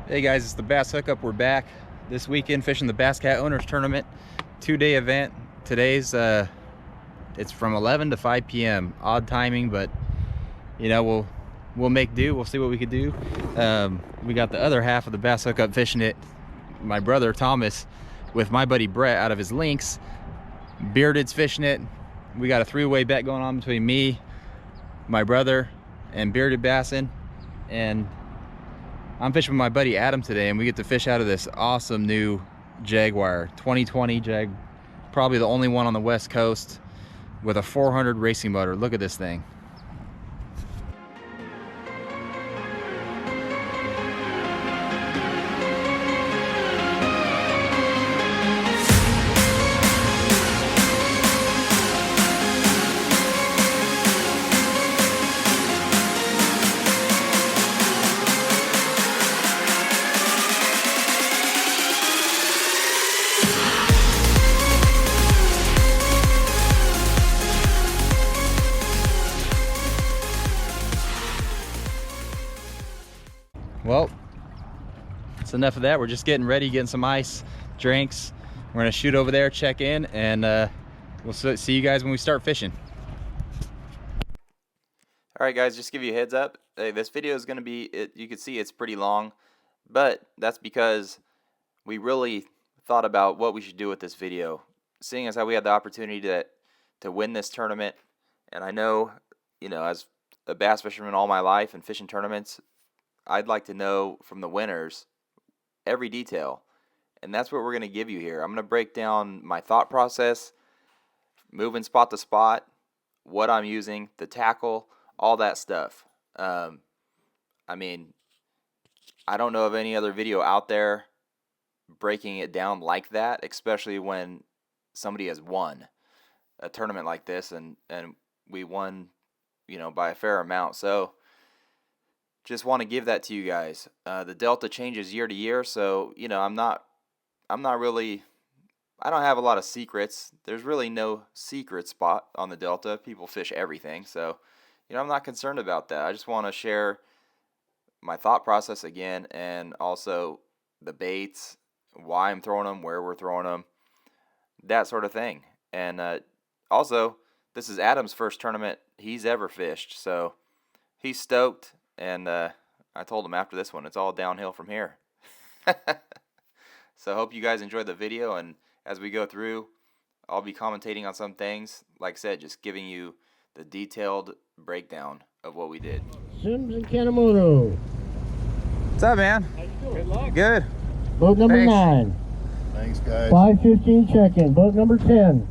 Hey guys, it's the Bass Hookup. We're back this weekend fishing the Basscat Owners Tournament. 2-day event. Today's it's from 11 to 5 p.m. Odd timing, but you know, we'll make do. We'll see what we could do. We got the other half of the Bass Hookup fishing it. My brother Thomas with my buddy Brett out of his Lynx. Bearded's fishing it. We got a three-way bet going on between me, my brother, and Bearded Bassin. And I'm fishing with my buddy Adam today, and we get to fish out of this awesome new Jaguar 2020 Jag, probably the only one on the West Coast with a 400 racing motor. Look at this thing. Well, that's enough of that. We're just getting ready, getting some ice, drinks. We're gonna shoot over there, check in, and we'll see you guys when we start fishing. All right, guys, just to give you a heads up. This video is gonna be, you can see it's pretty long, but that's because we really thought about what we should do with this video. Seeing as how we had the opportunity to win this tournament, and I know, you know, as a bass fisherman all my life and fishing tournaments, I'd like to know from the winners every detail, and that's what we're going to give you here. I'm going to break down my thought process, moving spot to spot, what I'm using, the tackle, all that stuff. I mean, I don't know of any other video out there breaking it down like that, especially when somebody has won a tournament like this, and we won, you know, by a fair amount. So just want to give that to you guys. The Delta changes year to year, so you know, I don't have a lot of secrets. There's really no secret spot on the Delta. People fish everything, so you know, I'm not concerned about that. I just want to share my thought process again, and also the baits, why I'm throwing them, where we're throwing them, that sort of thing. And also, this is Adam's first tournament he's ever fished, so he's stoked. And I told him after this one, it's all downhill from here. So I hope you guys enjoyed the video, and as we go through, I'll be commentating on some things. Like I said, just giving you the detailed breakdown of what we did. Sims and Kanemoto. What's up, man? How you doing? Good luck. Good. Boat number Thanks. 9. Thanks, guys. 5:15 check-in. Boat number 10.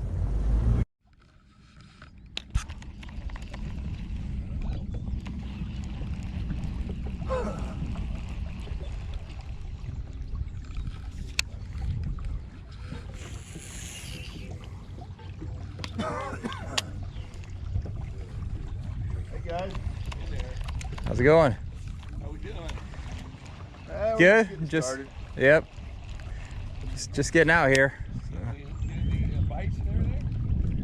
Hey, guys. How's it going? How we doing? Good. Just started. Yep. Just getting out here. Any bites there? A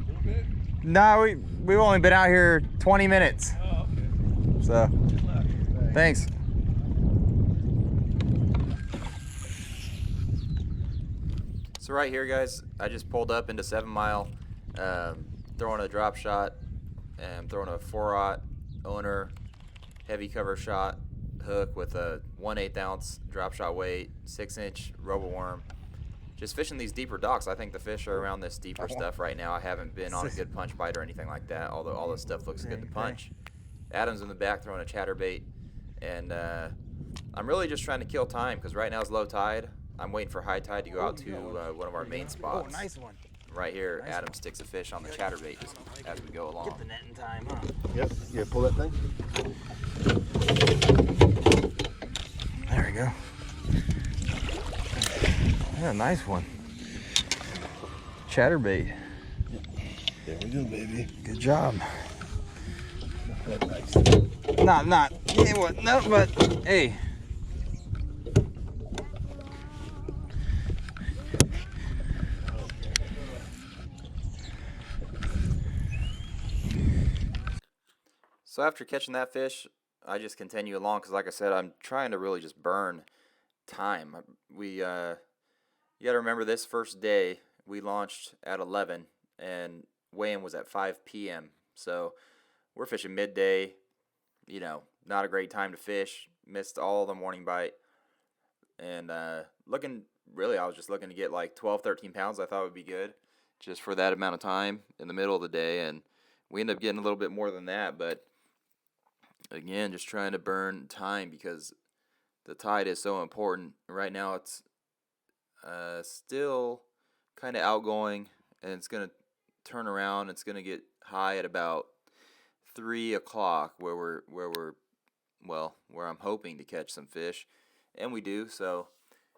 little bit? No, we've only been out here 20 minutes. Oh, okay. So Good luck. thanks. So right here, guys, I just pulled up into 7 Mile, throwing a drop shot, and I'm throwing a 4/0 owner heavy cover shot hook with a 1/8 ounce drop shot weight, 6-inch robo worm. Just fishing these deeper docks. I think the fish are around this deeper stuff right now. I haven't been on a good punch bite or anything like that, although all this stuff looks good to punch. Adam's in the back throwing a chatterbait, and I'm really just trying to kill time because right now is low tide. I'm waiting for high tide to go out to one of our main spots. Oh, nice one. Right here, Adam sticks a fish on the chatterbait just as we go along. Get the net in time, huh? Yep. Yeah, pull that thing. There we go. Yeah, nice one. Chatterbait. There we go, baby. Good job. That nice. Not. Yeah, what? No, but hey. So after catching that fish, I just continue along because, like I said, I'm trying to really just burn time. You got to remember this first day we launched at 11 and weigh-in was at 5 p.m. So we're fishing midday. Not a great time to fish. Missed all the morning bite. And I was just looking to get like 12, 13 pounds. I thought would be good just for that amount of time in the middle of the day. And we ended up getting a little bit more than that. But again, just trying to burn time because the tide is so important. Right now it's still kind of outgoing, and it's going to turn around. It's going to get high at about 3 o'clock where I'm hoping to catch some fish, and we do. So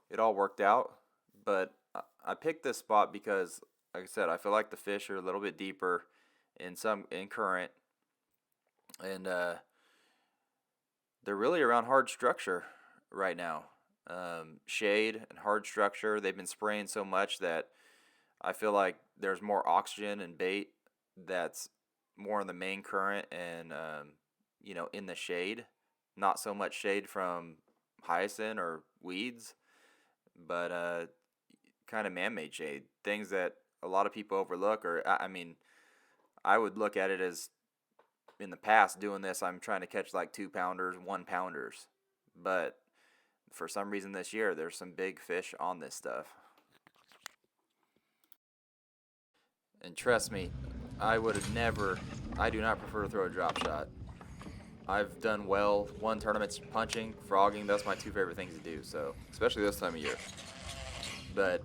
it all worked out. But I picked this spot because, like I said, I feel like the fish are a little bit deeper in current, and they're really around hard structure right now. Shade and hard structure. They've been spraying so much that I feel like there's more oxygen and bait that's more in the main current and in the shade. Not so much shade from hyacinth or weeds, but kind of man-made shade. Things that a lot of people overlook, or I would look at it as, in the past doing this, I'm trying to catch like 2-pounders, 1-pounders, but for some reason this year there's some big fish on this stuff. And trust me, I do not prefer to throw a drop shot. I've done well, won tournaments punching, frogging. That's my 2 favorite things to do, so especially this time of year. But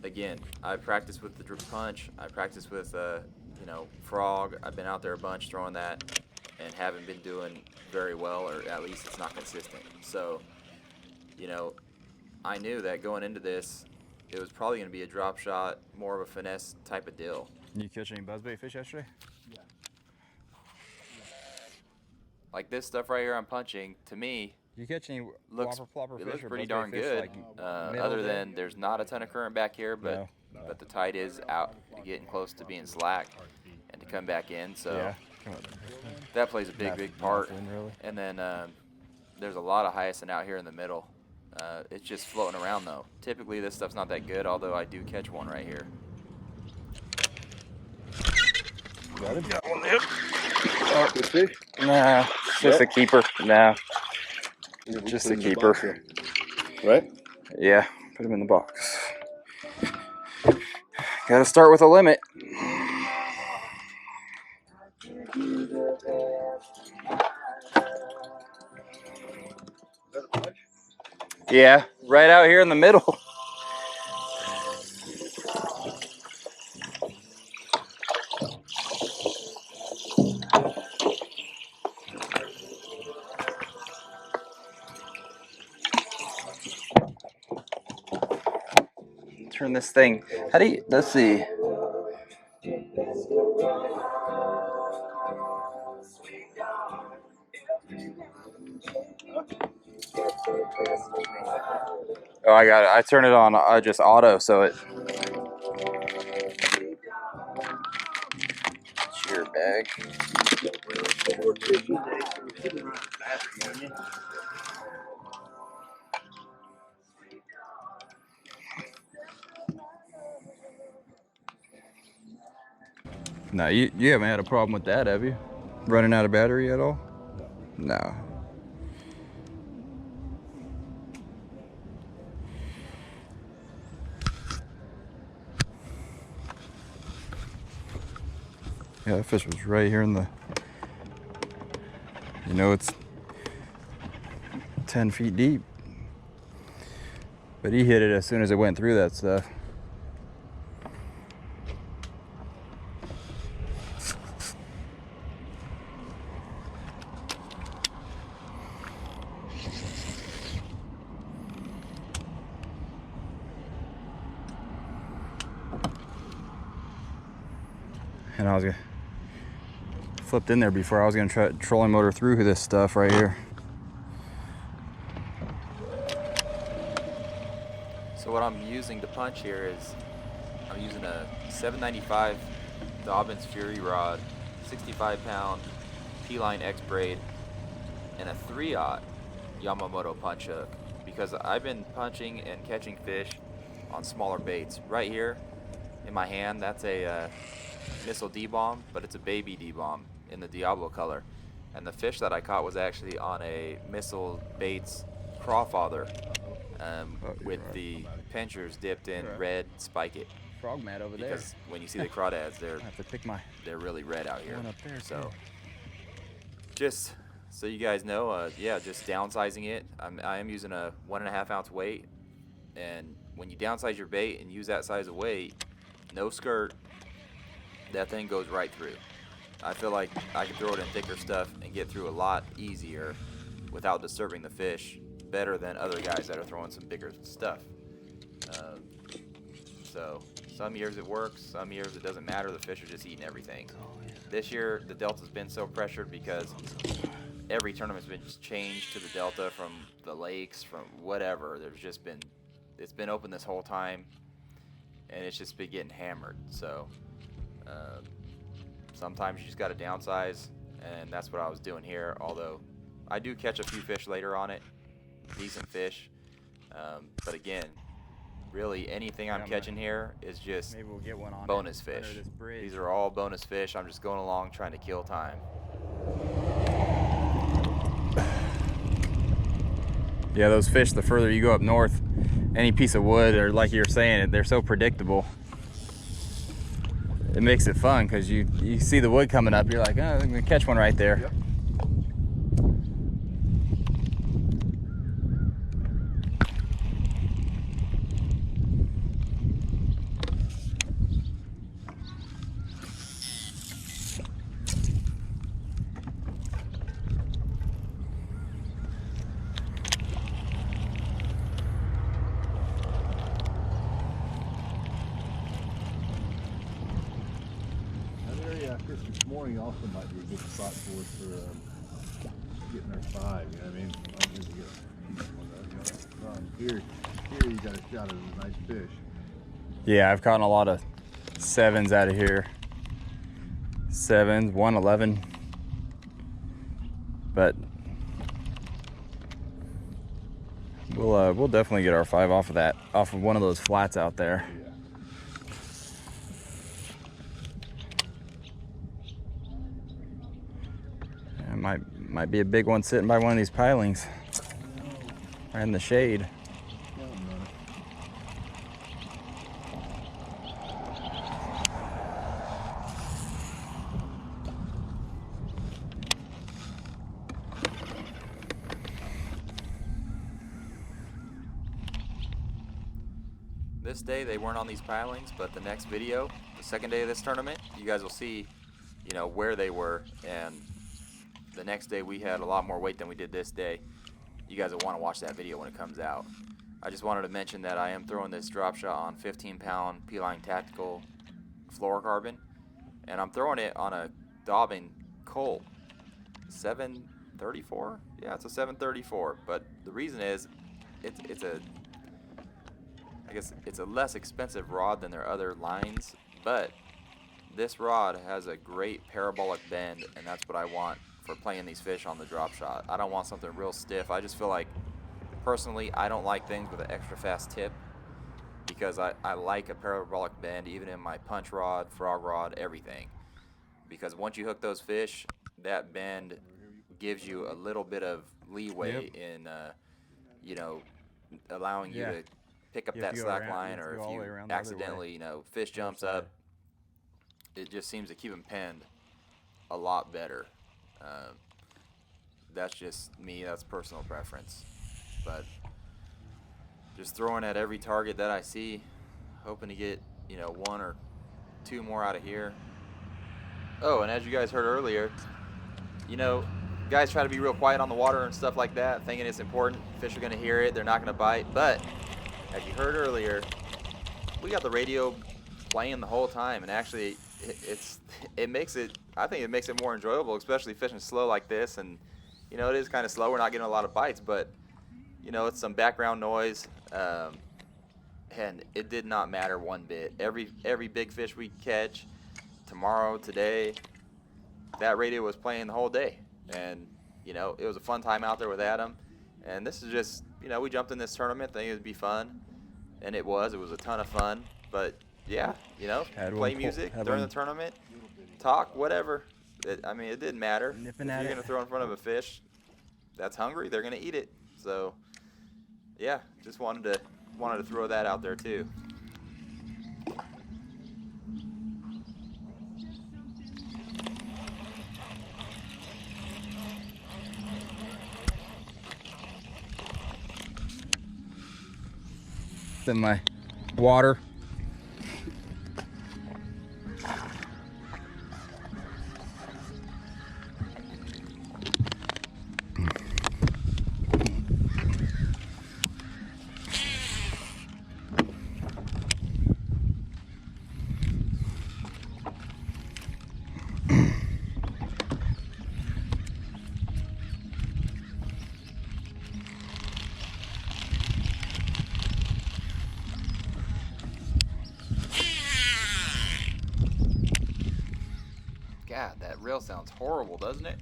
again, I practice with the drip punch. I practice with frog. I've been out there a bunch throwing that and haven't been doing very well, or at least it's not consistent. So, I knew that going into this, it was probably going to be a drop shot, more of a finesse type of deal. You catch any buzzbait fish yesterday? Like this stuff right here I'm punching, to me, You catch any looks whopper fish looks or pretty buzzbait darn fish, good. like Other middle than there's not a ton of current back here, but the tide is out, getting close to being slack, and to come back in. So yeah. that plays a big part. Nothing, really. And then there's a lot of hyacinth out here in the middle. It's just floating around though. Typically this stuff's not that good, although I do catch one right here. Got one there. Good fish? Nah, just a keeper. Nah, just a keeper. Right? Yeah, put him in the box. Gotta start with a limit. Yeah, right out here in the middle. Turn this thing. Let's see. Oh, I got it. I turn it on just auto, so it. It's your bag. No, you haven't had a problem with that, have you? Running out of battery at all? No. Yeah, that fish was right here in the. It's 10 feet deep. But he hit it as soon as it went through that stuff. And I was gonna flipped in there before. I was gonna try trolling motor through this stuff right here. So what I'm using to punch here is I'm using a 795 Dobbins Fury rod, 65-pound P-line X braid, and a 3/0 Yamamoto punch hook. because I've been punching and catching fish on smaller baits. Right here in my hand, that's a missile D-bomb, but it's a baby D-bomb in the Diablo color. And the fish that I caught was actually on a missile baits crawfather with the pinchers dipped in red spike it. Frog mat over there. Because when you see the crawdads, I have to pick my they're really red out here. one up there. So too. just so you guys know, yeah, just downsizing it. I am using a 1.5 ounce weight, and when you downsize your bait and use that size of weight, no skirt, that thing goes right through. I feel like I can throw it in thicker stuff and get through a lot easier without disturbing the fish, better than other guys that are throwing some bigger stuff. So some years it works, some years it doesn't matter. The fish are just eating everything. This year the delta's been so pressured because every tournament's been changed to the delta from the lakes, from whatever. It's been open this whole time, and it's just been getting hammered. So sometimes you just got to downsize, and that's what I was doing here. Although I do catch a few fish later on it, decent fish. But again, really anything I'm catching here is just Maybe we'll get one on bonus it, under fish. this bridge. These are all bonus fish. I'm just going along trying to kill time. Yeah, those fish, the further you go up north, any piece of wood, or like you're saying, they're so predictable. It makes it fun because you see the wood coming up, you're like, oh, I'm gonna catch one right there. Yep. That area I fished this morning also might be a good spot for us for getting our 5. You know what I mean? I don't need to get here you got a shot at a nice fish. Yeah, I've caught a lot of 7s out of here. 7s, 111. But we'll definitely get our 5 off of one of those flats out there. Yeah. It might be a big one sitting by one of these pilings, right in the shade. This day they weren't on these pilings, but the next video, the second day of this tournament, you guys will see, you know, where they were. And the next day we had a lot more weight than we did this day. You guys will want to watch that video when it comes out. I just wanted to mention that I am throwing this drop shot on 15-pound P-Line Tactical fluorocarbon, and I'm throwing it on a Dobbin Colt 734. Yeah, it's a 734. But the reason is, I guess it's a less expensive rod than their other lines, but this rod has a great parabolic bend, and that's what I want for playing these fish on the drop shot. I don't want something real stiff. I just feel like, personally, I don't like things with an extra fast tip, because I like a parabolic bend even in my punch rod, frog rod, everything. Because once you hook those fish, that bend gives you a little bit of leeway in, you know, allowing you to pick up that slack line, or if you accidentally, you know, fish jumps up, it just seems to keep them penned a lot better. That's just me, that's personal preference. But just throwing at every target that I see, hoping to get, you know, 1 or 2 more out of here. Oh, and as you guys heard earlier, you know, guys try to be real quiet on the water and stuff like that, thinking it's important. Fish are going to hear it, they're not going to bite. But as you heard earlier, we got the radio playing the whole time, and actually it makes it, I think it makes it more enjoyable, especially fishing slow like this. And you know, it is kind of slow, we're not getting a lot of bites, but you know, it's some background noise, and it did not matter one bit. Every big fish we catch tomorrow, today, that radio was playing the whole day. And you know, it was a fun time out there with Adam, And this is just, you know, we jumped in this tournament thinking it'd be fun, and it was. It was a ton of fun. But yeah, you know, Had play one music had during the one tournament, talk, whatever. I mean, it didn't matter. nipping If at you're it. gonna throw in front of a fish that's hungry, they're gonna eat it. So yeah, just wanted to throw that out there too. Then my water. God, that reel sounds horrible, doesn't it?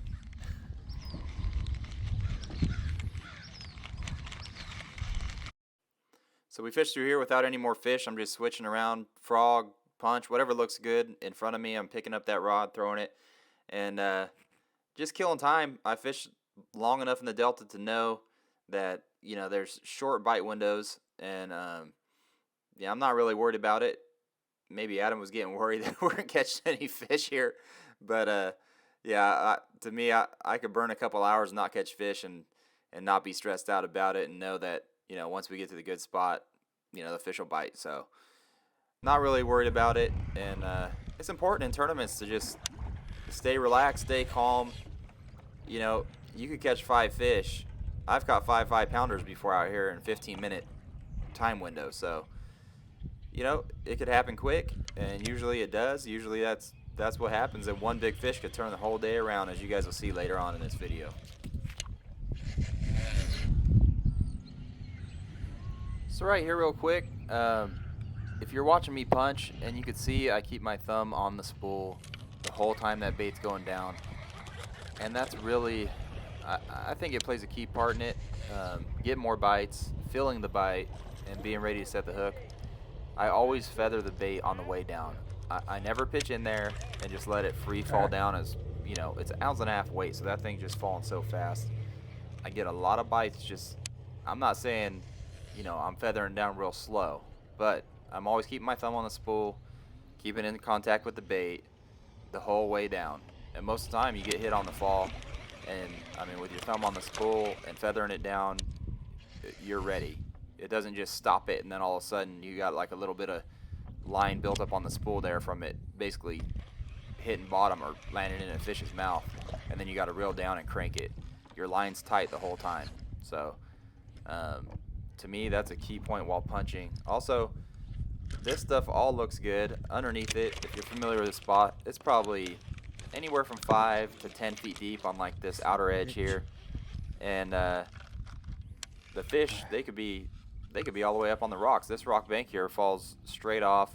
So we fished through here without any more fish. I'm just switching around, frog, punch, whatever looks good in front of me. I'm picking up that rod, throwing it, and just killing time. I fished long enough in the delta to know that, you know, there's short bite windows, and yeah, I'm not really worried about it. Maybe Adam was getting worried that we weren't catching any fish here, but yeah, to me, I could burn a couple hours and not catch fish, and not be stressed out about it, and know that, you know, once we get to the good spot, you know, the fish will bite. So not really worried about it, and it's important in tournaments to just stay relaxed, stay calm. You know, you could catch 5 fish. I've caught 5 5-pounders before out here in 15-minute time window. So, you know, it could happen quick, and usually it does. Usually that's what happens, and one big fish could turn the whole day around, as you guys will see later on in this video. So right here real quick, if you're watching me punch, and you can see I keep my thumb on the spool the whole time that bait's going down, and that's really, I think it plays a key part in it. Getting more bites, feeling the bite, and being ready to set the hook. I always feather the bait on the way down. I never pitch in there and just let it free fall down, as, you know, it's 1.5 ounce weight, so that thing's just falling so fast. I get a lot of bites just, I'm not saying, you know, I'm feathering down real slow, but I'm always keeping my thumb on the spool, keeping in contact with the bait the whole way down. And most of the time you get hit on the fall, and I mean, with your thumb on the spool and feathering it down, you're ready. It doesn't just stop it and then all of a sudden you got like a little bit of line built up on the spool there from it basically hitting bottom or landing in a fish's mouth, and then you got to reel down and crank it. Your line's tight the whole time. So to me, that's a key point while punching. Also, this stuff all looks good underneath it. If you're familiar with the spot, it's probably anywhere from 5 to 10 feet deep on like this outer edge here, and the fish, they could be all the way up on the rocks. This rock bank here falls straight off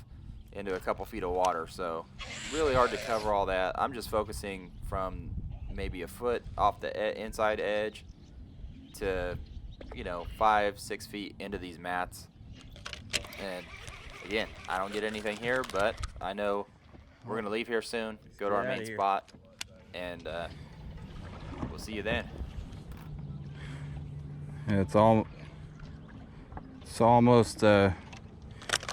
into a couple feet of water, so really hard to cover all that. I'm just focusing from maybe a foot off the inside edge to, you know, 5 6 feet into these mats. And again, I don't get anything here, but I know we're gonna leave here soon, go to our Get outta main here. spot, and we'll see you then. Yeah, it's almost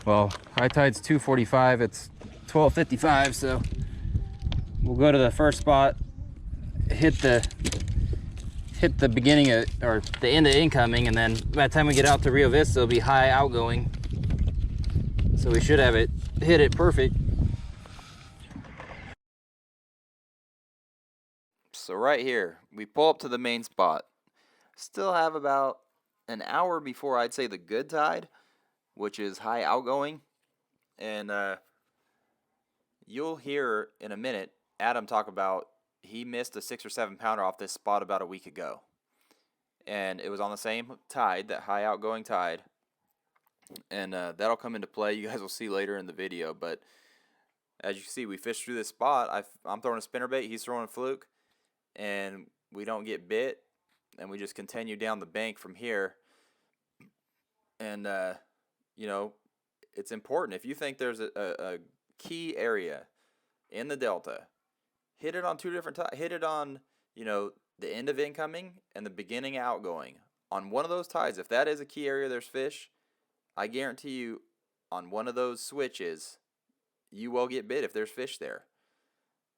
well, high tide's 2:45. It's 12:55, so we'll go to the first spot, hit the beginning of, or the end of incoming, and then by the time we get out to Rio Vista, it'll be high outgoing. So we should have it hit it perfect. So right here, we pull up to the main spot. Still have about an hour before I'd say the good tide, which is high outgoing. And you'll hear in a minute Adam talk about he missed a 6 or 7 pounder off this spot about a week ago. And it was on the same tide, that high outgoing tide. And that'll come into play. You guys will see later in the video. But as you see, we fished through this spot. I'm throwing a spinnerbait. He's throwing a fluke. And we don't get bit. and we just continue down the bank from here. And you know, it's important. If you think there's a key area in the delta, hit it on two different tides. Hit it on, you know, the end of incoming and the beginning outgoing. On one of those tides, if that is a key area there's fish, I guarantee you on one of those switches, you will get bit if there's fish there.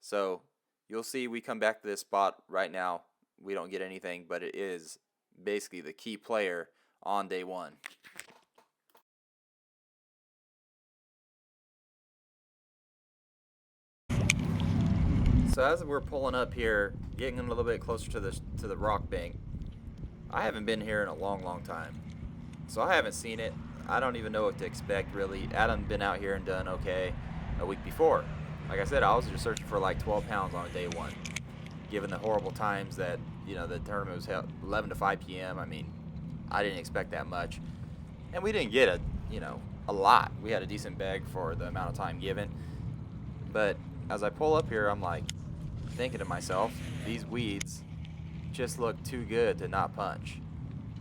So you'll see we come back to this spot right now. We don't get anything, but it is basically the key player on day one. So as we're pulling up here, getting a little bit closer to the rock bank, I haven't been here in a long time, so I haven't seen it. I don't even know what to expect really. Adam's been out here and done okay a week before. Like I said, I was just searching for like 12 pounds on day one, given the horrible times that, you know, the tournament was held 11 to 5 p.m. I mean, I didn't expect that much, and we didn't get a lot. We had a decent bag for the amount of time given, but as I pull up here, I'm like thinking to myself, these weeds just look too good to not punch.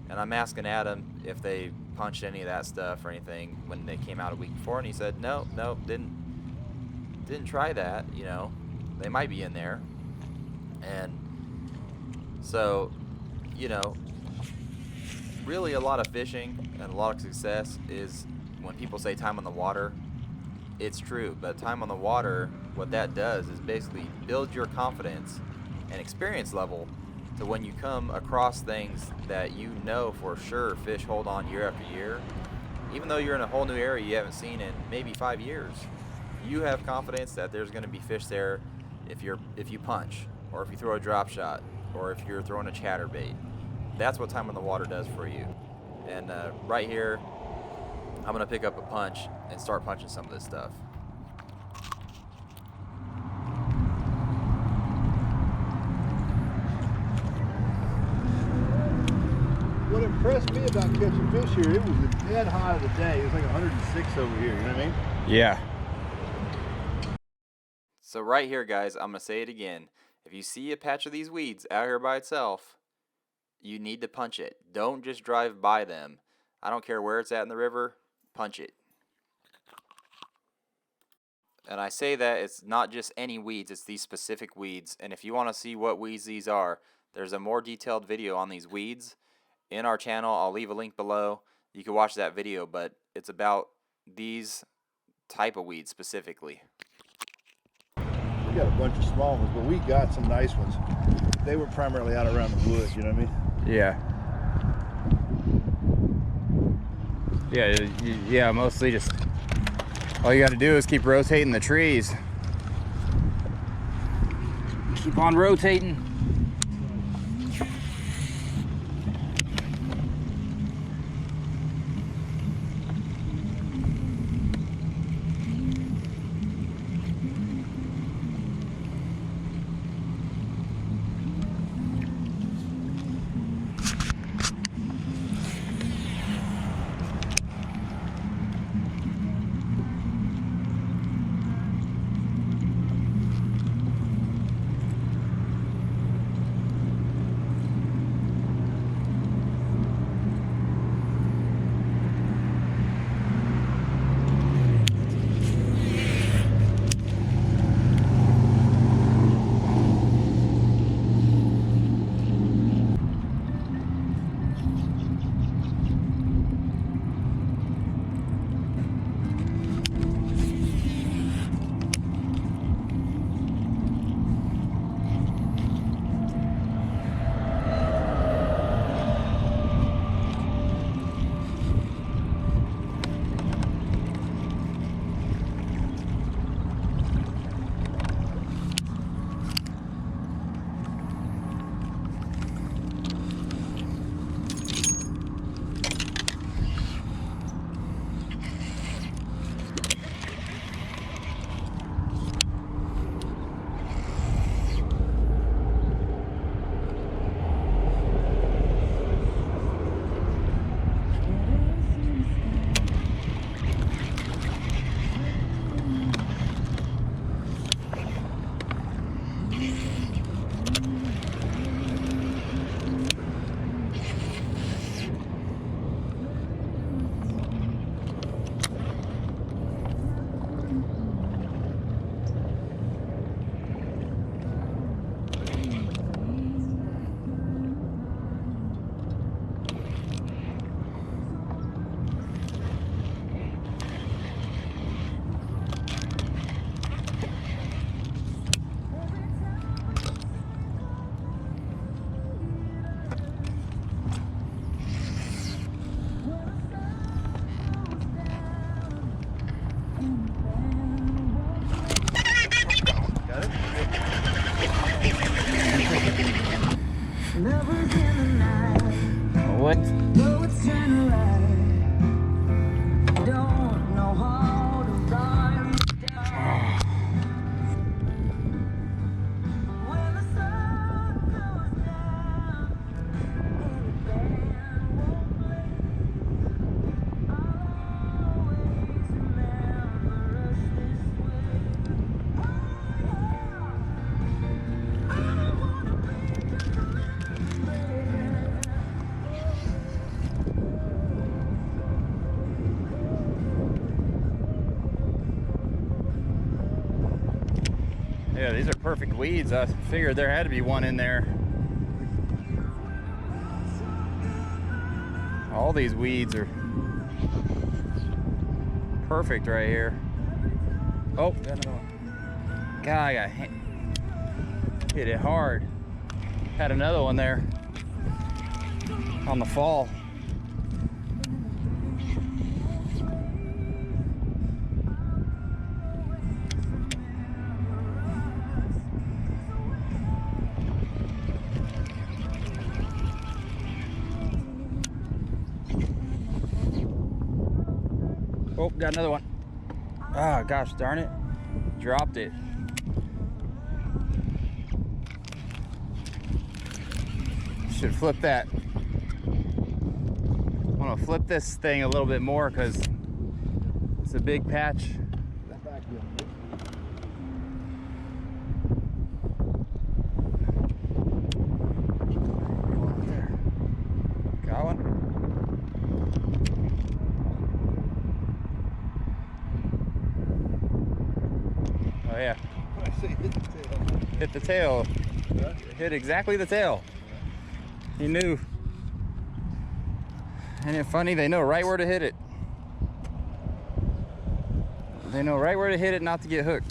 And I'm asking Adam if they punched any of that stuff or anything when they came out a week before, and he said no, didn't try that. You know, they might be in there. And so, you know, really a lot of fishing and a lot of success is when people say time on the water. It's true, but time on the water, what that does is basically build your confidence and experience level to when you come across things that you know for sure fish hold on year after year. Even though you're in a whole new area you haven't seen in maybe 5 years, you have confidence that there's going to be fish there if you punch, or if you throw a drop shot, or if you're throwing a chatterbait. That's what time on the water does for you. And right here, I'm going to pick up a punch and start punching some of this stuff. What impressed me about catching fish here, it was the dead high of the day. It was like 106 over here, you know what I mean? Yeah. So right here, guys, I'm going to say it again. If you see a patch of these weeds out here by itself, you need to punch it. Don't just drive by them. I don't care where it's at in the river, punch it. And I say that it's not just any weeds, it's these specific weeds. And if you want to see what weeds these are, there's a more detailed video on these weeds in our channel. I'll leave a link below. You can watch that video, but it's about these type of weeds specifically. We got a bunch of small ones, but we got some nice ones. They were primarily out around the woods, you know what I mean? Yeah. Yeah, mostly just all you got to do is keep rotating the trees. Keep on rotating. What? Yeah, these are perfect weeds. I figured there had to be one in there. All these weeds are perfect right here. Oh, got another one. God, I got hit it hard. Had another one there on the fall. Oh, got another one. Ah, gosh darn it. Dropped it. Should flip that. I want to flip this thing a little bit more because it's a big patch. Got one? Oh yeah. I say hit the tail. Hit the tail. Huh? Hit exactly the tail. He knew. Isn't it funny? They know right where to hit it. They know right where to hit it not to get hooked.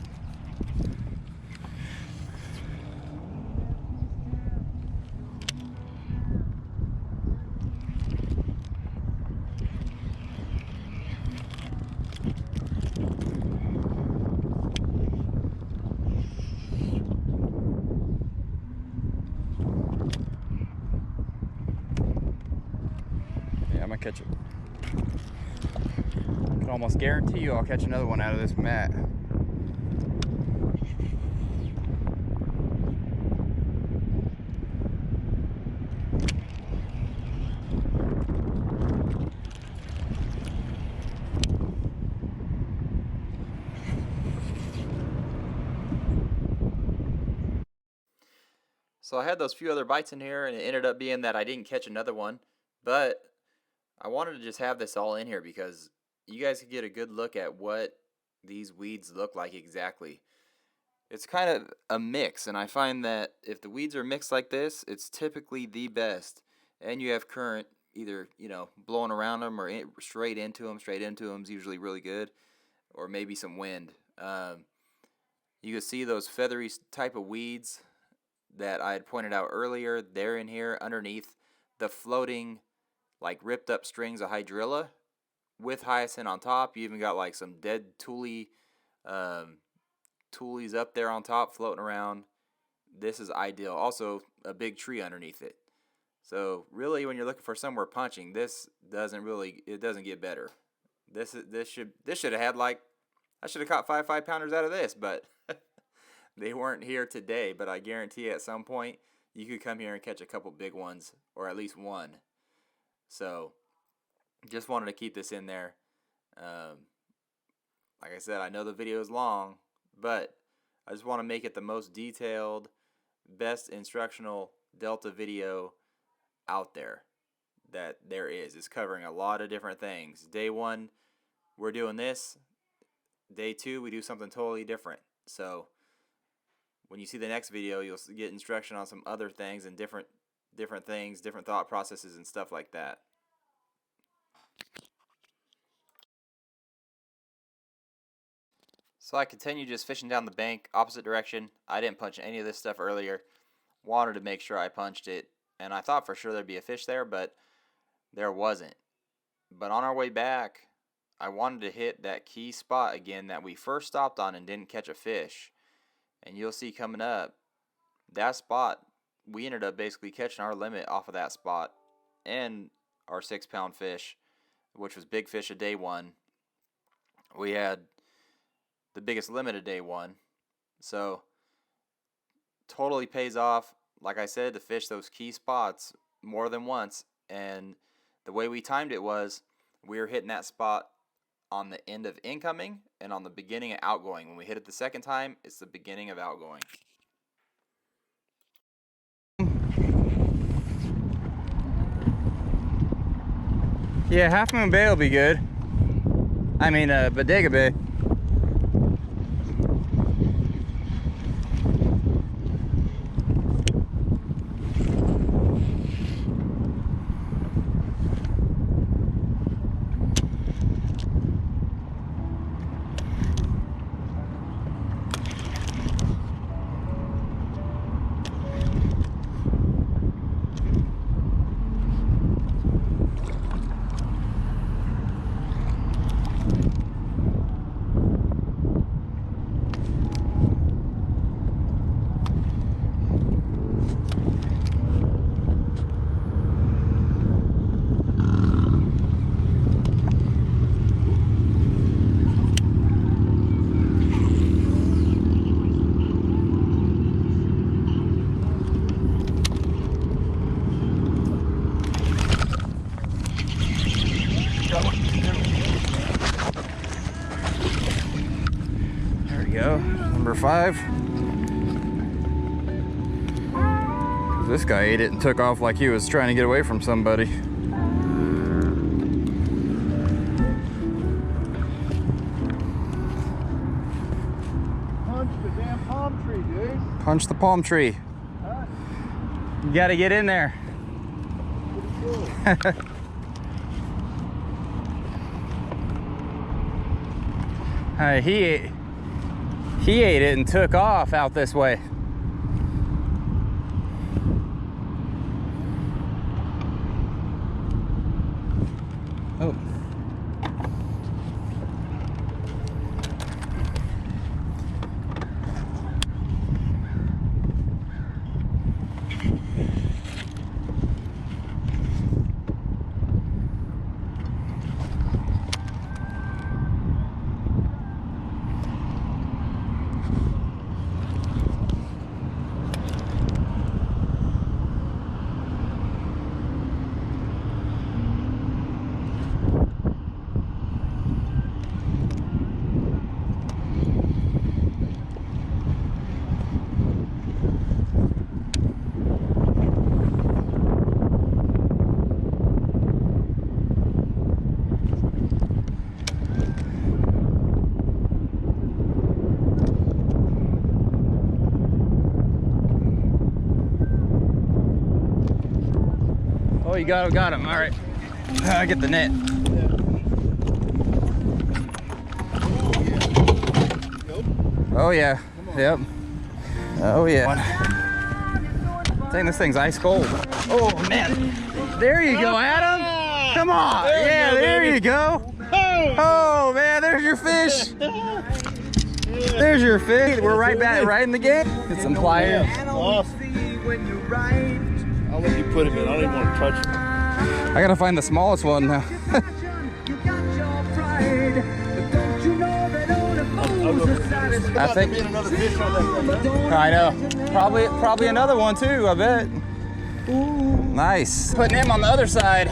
Yeah, I'm gonna catch it. I can almost guarantee you I'll catch another one out of this mat. So I had those few other bites in here, and it ended up being that I didn't catch another one. But I wanted to just have this all in here because you guys could get a good look at what these weeds look like exactly. It's kind of a mix, and I find that if the weeds are mixed like this, it's typically the best. And you have current either, blowing around them or straight into them. Straight into them is usually really good, or maybe some wind. You can see those feathery type of weeds that I had pointed out earlier. They're in here underneath the floating, like ripped up strings of hydrilla with hyacinth on top. You even got like some dead tulies up there on top floating around. This is ideal. Also, a big tree underneath it. So really, when you're looking for somewhere punching, this doesn't get better. This should have had I should have caught 5 pounders out of this, but they weren't here today. But I guarantee at some point you could come here and catch a couple big ones, or at least one. So just wanted to keep this in there. Like I said, I know the video is long, but I just want to make it the most detailed, best instructional Delta video out there that there is. It's covering a lot of different things. Day 1, we're doing this. Day 2, we do something totally different. So when you see the next video, you'll get instruction on some other things and different things, different thought processes and stuff like that. So I continue just fishing down the bank, opposite direction. I didn't punch any of this stuff earlier. Wanted to make sure I punched it, and I thought for sure there'd be a fish there, but there wasn't. But on our way back, I wanted to hit that key spot again that we first stopped on and didn't catch a fish. And you'll see coming up, that spot we ended up basically catching our limit off of that spot and our 6-pound fish, which was big fish of day one. We had the biggest limit of day one. So totally pays off, like I said, to fish those key spots more than once. And the way we timed it was we were hitting that spot on the end of incoming and on the beginning of outgoing. When we hit it the second time, it's the beginning of outgoing. Yeah, Half Moon Bay will be good. I mean, Bodega Bay. There we go, number 5. This guy ate it and took off like he was trying to get away from somebody. Punch the damn palm tree, dude. Punch the palm tree. Huh? You gotta get in there. He ate it and took off out this way. Oh. Oh, you got him. All right. Get the net. Oh yeah. Yep. Oh yeah. Dang, this thing's ice cold. Oh man. There you go, Adam. Come on. Yeah, there you go. Oh man, there's your fish. There's your fish. We're right back, right in the game. Get some pliers. I'll let you put him in. I don't even want to touch him. I gotta find the smallest one now. I think. I know. Probably another one too. I bet. Nice. Putting him on the other side.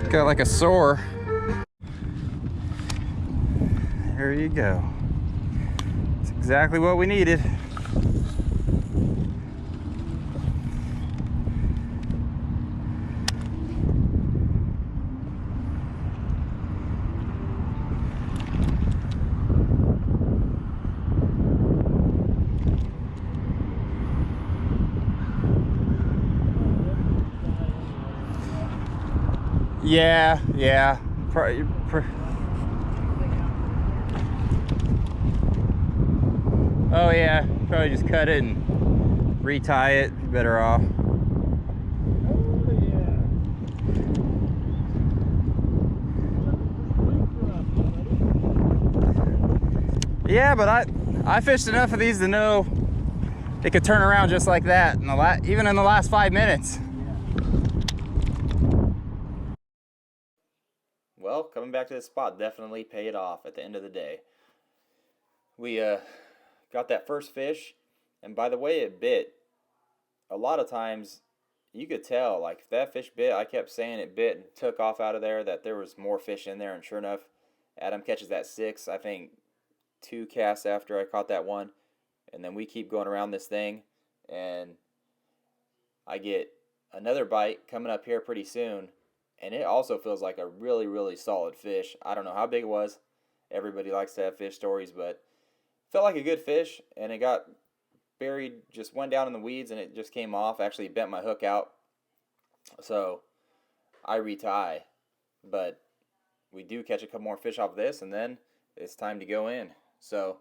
Got like a sore. There you go. That's exactly what we needed. Yeah. Oh yeah, probably just cut it and retie it. You're better off. Yeah, but I fished enough of these to know it could turn around just like that in the even in the last 5 minutes. Well, coming back to this spot definitely paid off at the end of the day. We got that first fish, and by the way it bit, a lot of times you could tell, like if that fish bit, I kept saying it bit and took off out of there, that there was more fish in there, and sure enough, Adam catches that 6, I think 2 casts after I caught that one, and then we keep going around this thing, and I get another bite coming up here pretty soon, and it also feels like a really, really solid fish. I don't know how big it was. Everybody likes to have fish stories, but felt like a good fish, and it got buried, just went down in the weeds, and it just came off. Actually bent my hook out, so I retie. But we do catch a couple more fish off this, and then it's time to go in. So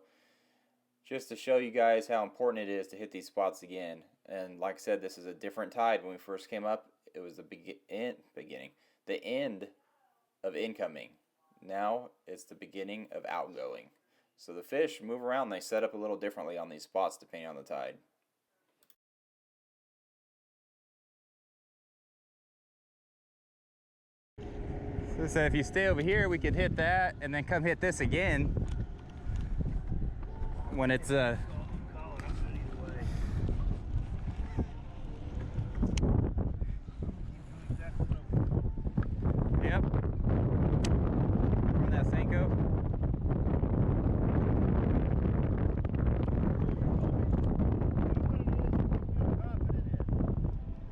just to show you guys how important it is to hit these spots again. And like I said, this is a different tide. When we first came up, it was the end of incoming. Now it's the beginning of outgoing. So the fish move around, they set up a little differently on these spots depending on the tide. So if you stay over here, we could hit that and then come hit this again when it's Yep. Run that Senko.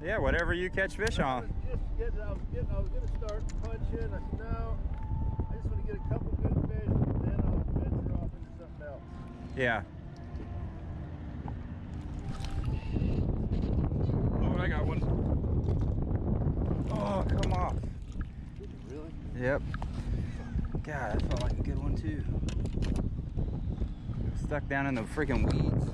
Yeah, whatever you catch fish on. I was going to start punching. I said, no, I just want to get a couple good fish, and then I'll venture off into something else. Yeah. Oh, I got one. Oh, come off. Really? Yep. God, that felt like a good one too. Stuck down in the freaking weeds.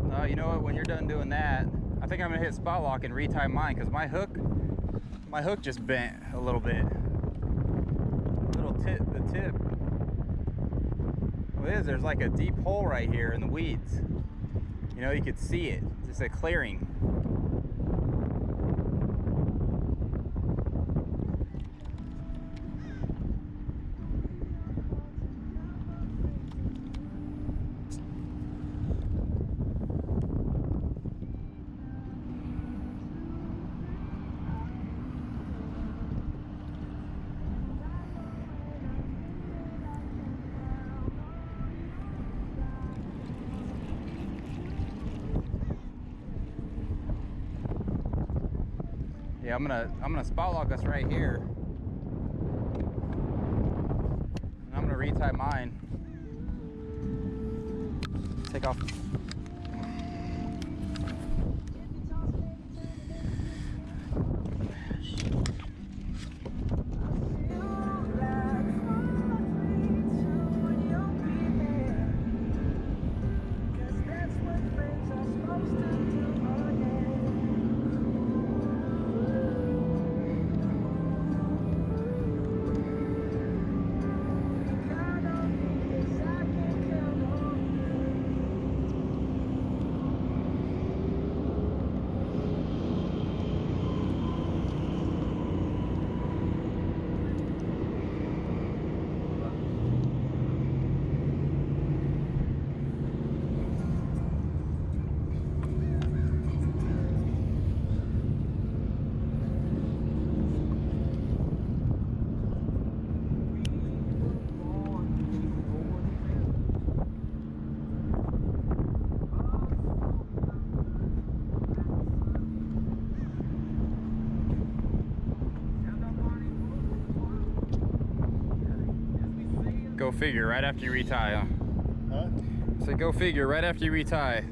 No, you know what? When you're done doing that, I think I'm gonna hit spot lock and retie mine because my hook just bent a little bit. The tip. What it is, there's like a deep hole right here in the weeds. You know, you could see it. It's just a clearing. Yeah, I'm gonna spot lock us right here. And I'm gonna retie mine. Take off. Go figure, right after you retie, huh? Huh? So go figure, right after you retie. There.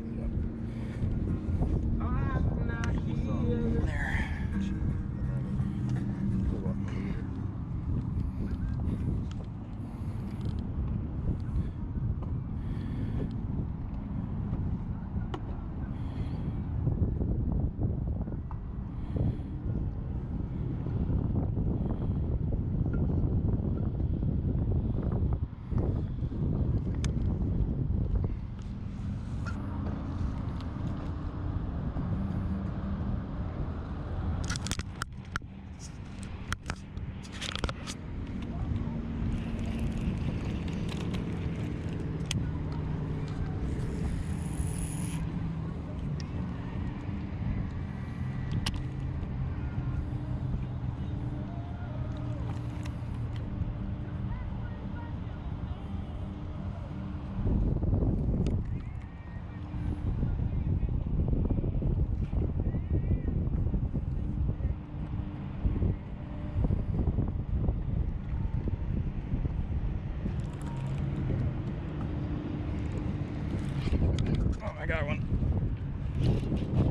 Oh, I got one.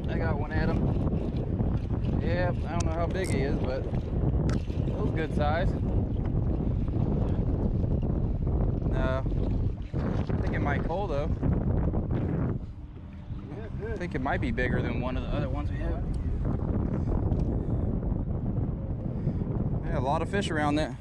I got one, Adam. Yep, I don't know how big he is, but it was good size. No, I think it might pull though. I think it might be bigger than one of the other ones we have. Yeah, a lot of fish around there.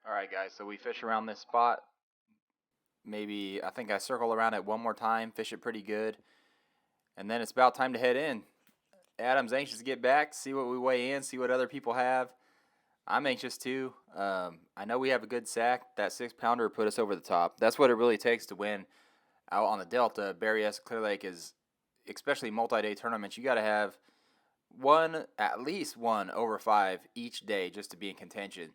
Alright guys, so we fish around this spot. Maybe, I think I circle around it one more time, fish it pretty good. And then it's about time to head in. Adam's anxious to get back, see what we weigh in, see what other people have. I'm anxious too. I know we have a good sack. That 6-pounder put us over the top. That's what it really takes to win out on the Delta. Berryessa, Clear Lake is, especially multi-day tournaments, you got to have at least one over 5 each day just to be in contention.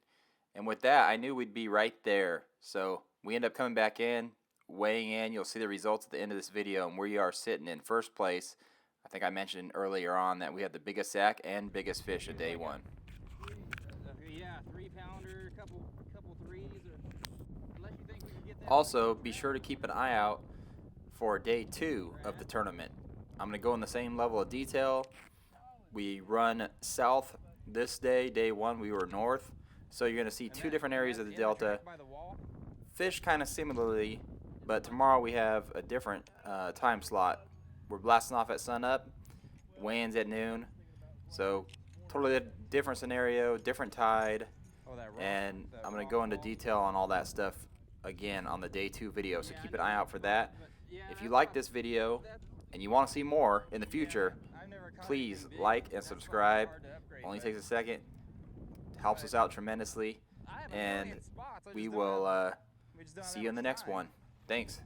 And with that, I knew we'd be right there. So we end up coming back in, weighing in. You'll see the results at the end of this video, and we are sitting in first place. I think I mentioned earlier on that we had the biggest sack and biggest fish of day one. Yeah, 3-pounder, couple threes, unless you think we can get that. Also, be sure to keep an eye out for day 2 of the tournament. I'm going to go in the same level of detail. We run south this day. Day 1 we were north. So you're going to see 2 different areas of the Delta. Fish kind of similarly, but tomorrow we have a different time slot. We're blasting off at sunup, weigh-ins at noon. So totally different scenario, different tide, and I'm going to go into detail on all that stuff again on the day 2 video. So keep an eye out for that. If you like this video and you want to see more in the future, please like and subscribe. Only takes a second. Helps us out tremendously, and we will see you in the next one. Thanks.